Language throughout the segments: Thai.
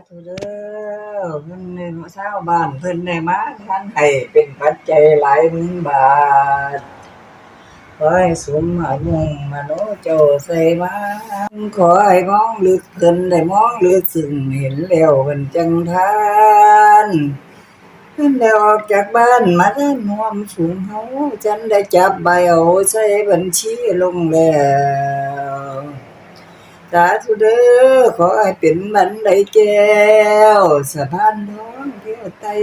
ธุเด้อเพิ่นในชาวบ้านเพิ่นได้มาทานให้เป็นปัจจัยหลายหมื่นบาทขอให้สมอายุมโนเจ้าใส่มาขอให้มองลึกเพิ่นได้มองลึกซึ่งเห็นแล้วเพิ่นจังทานเพิ่นได้ออกจากบ้านมาทานร่วมฝูงเฮาจันได้จับใบเอาใส่บัญชีลงแล้วสาธุเด้อขอให้เป็นบันไดแก้วสะพานทองเที่ยวไต่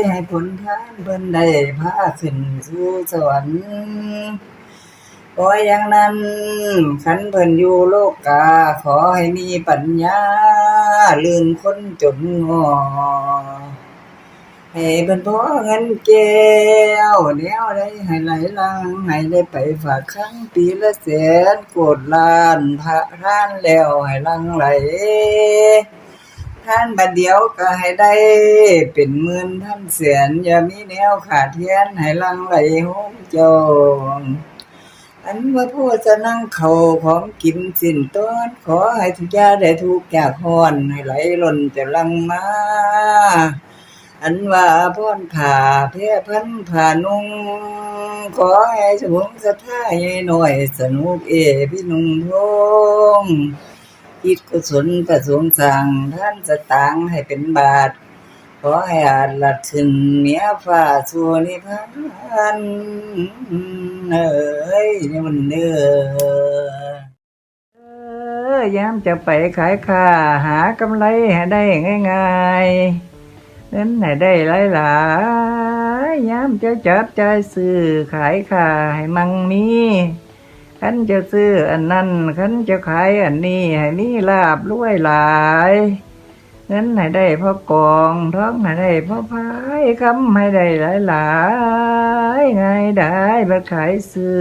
ให้ผลทานเพิ่นได้พาขึ้นสู่สวรรค์ขออย่างนั้นคันเพิ่นอยู่โลกาขอให้มีปัญญาลื่นคนจนง้อให้เพิ่นพอเงินแก้วแนวใดให้ไหลหลังให้ได้ไปฝากครั้งปีละแสนโกฏล้านพระทานแล้วให้หลั่งไหลทานบัดเดียวก็ให้ได้เป็นหมื่นพันแสนอย่ามีแนวขาดแคลนให้หลั่งไหลโฮมเจ้าอันว่าผู้จะนั่งเขาของกินสิ้นตอนขอให้ทุกอย่างได้ทุกอย่างฮ้อนให้ไหลล้นจะหลั่งมาอันว่าพรผ่าแพร่พันผ่านุ่งขอให้สมองศรัทธาใหญ่หน่อยสนุกพี่นุ่งทงคิดกุศลประสงค์สั่งท่านสตางค์ให้เป็นบาทขอให้อาจลัดขึ้นเหนือฟ้าสู่นิพพานเอ้ยนี่มันเด้อยามจะไปขายค้าหากำไรให้ได้ง่ายๆเงินให้ได้หลายๆยามจะจับจ่ายซื้อขายค้าให้มั่งมีคันจะซื้ออันนั้นคันจะขายอันนี้ให้มีลาภรวยหลายเงินให้ได้พอกองท้องให้ได้พอพายคำให้ได้หลายๆง่ายได้บ่ขายซื้อ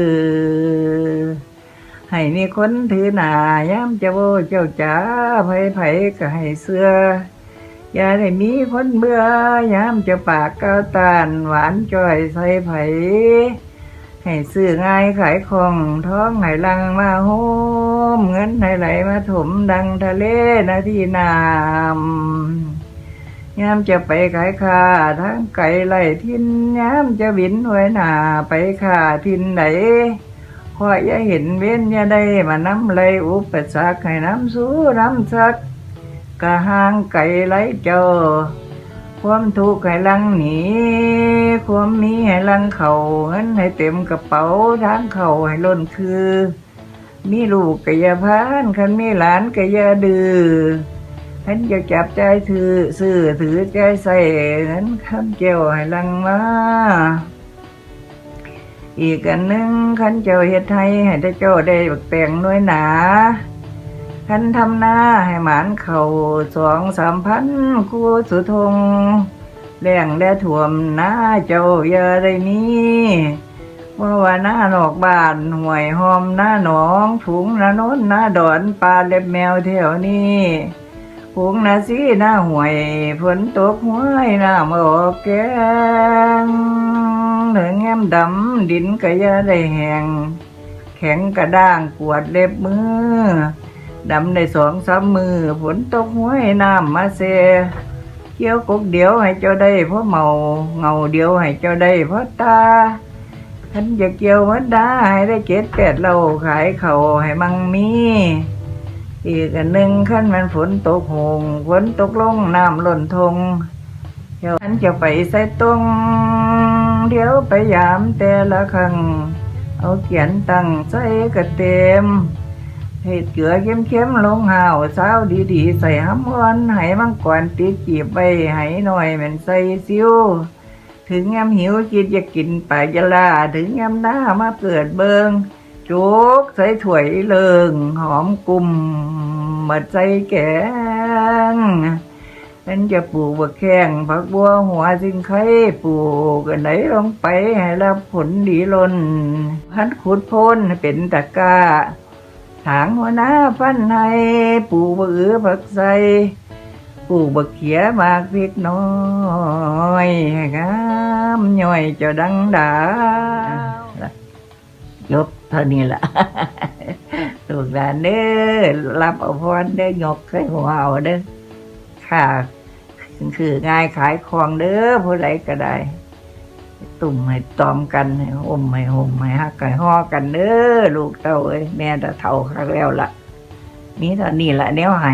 ให้มีคนถือหน้ายามจะโวเจ้าจ๋าไผก็ให้เสื้ออย่าได้มีคนเบื่อยามจะปากก้าวตานหวานจ้อยใส่ไผให้ซื้อง่ายขายคล่องท้องให้ลังมาโฮมเงินให้ไหลมาถมดังทะเลนาที่น้ำยามจะไปขายค้าทั้งไก่ไล่ทินยามจะบินไว้หน้าไปค้าทินไหนขออย่าเห็นเว้นอย่าได้มานำไหลอุปสรรคให้น้ำสู้น้ำซักกะห่างไก่ไหลเจ้าความทุกข์ให้ลังหนีความมีให้ลังเข่าเงินให้เต็มกระเป๋าทางเข่าให้ล้นคือมีลูกก็อย่าพานคันมีหลานก็อย่าดื้อคันจะจับใจถือซื้อถือใจใส่เงินคำเจ้าให้ลังมาอีกอันหนึ่งคันเจ้าเฮ็ดให้ได้เจ้าได้บักแตงน้อยหนาคันทำหน้าให้หมานเข่า2-3 พันคู่สุทงแรงได้ท่วมหน้าเจ้าอย่าได้มีว่าหน้านอกบ้านห่วยหอมหน้าหนองถุงหน้าโน้นหน้าดอนปลาเล็บแมวแถวนี้ถุงหน้าซีหน้าห่วยฝนตกห้วยน้ำออกแกงเหลืองแง้มดำดินก็อย่าได้แห้งแข็งกระด้างปวดเล็บมือดำได้2-3 มือฝนตกห้วยน้ำมาเสเกี่ยวกกเดียวให้เจ้าได้เพราะเมาเงาเดียวให้เจ้าได้เพราะตาคันจะเกี่ยวมัดได้ให้ได้7-8เราขายเข่าให้มั่งมีอีกอันหนึ่งคันมันฝนตกหงฝนตกลงน้ำล้นทงเจ้าคันจะไปใส่ตรงเดี๋ยวไปยามแต่ละครั้งเอาเขียนตั้งใส่กระเต็มเห็ดเกลือเข้มๆลงห่าวสาวดีๆใส่ห้ำอ่อนให้มังกรติดจีบใบให้หน่อยเหม็นใส่ซิวถึงยามหิวคิดอยากกินปลายลาถึงยามหน้ามาเกิดเบิงโจกใส่ถ้วยเลิงหอมกลุ่มมาใส่แกงเป็นจะปลูกบักแข้งผักบัวหัวสิงไข่ปลูกกันไหนลงไปให้รับผลดีล้นพันขุดพ้นเป็นตะกร้าถางหัวหน้าฟันให้ปลูกบักผักใส่ปลูกบักเขียมากพริกน้อยให้งามย่อยเจ้าดังดายกเท่านี้ละลูกหลานเด้อรับเอาพรเด้อยกใส่หัวเอาเด้อ ค่ะคือง่ายขายของเด้อผู้ใดก็ได้ตุ่มให้ตอมกันให้ห่มให้ฮักให้ฮอกันเด้อลูกเต้าเอ้ยแม่ตะเฒ่าคักแล้วล่ะมีเท่านี้ล่ะแนวให้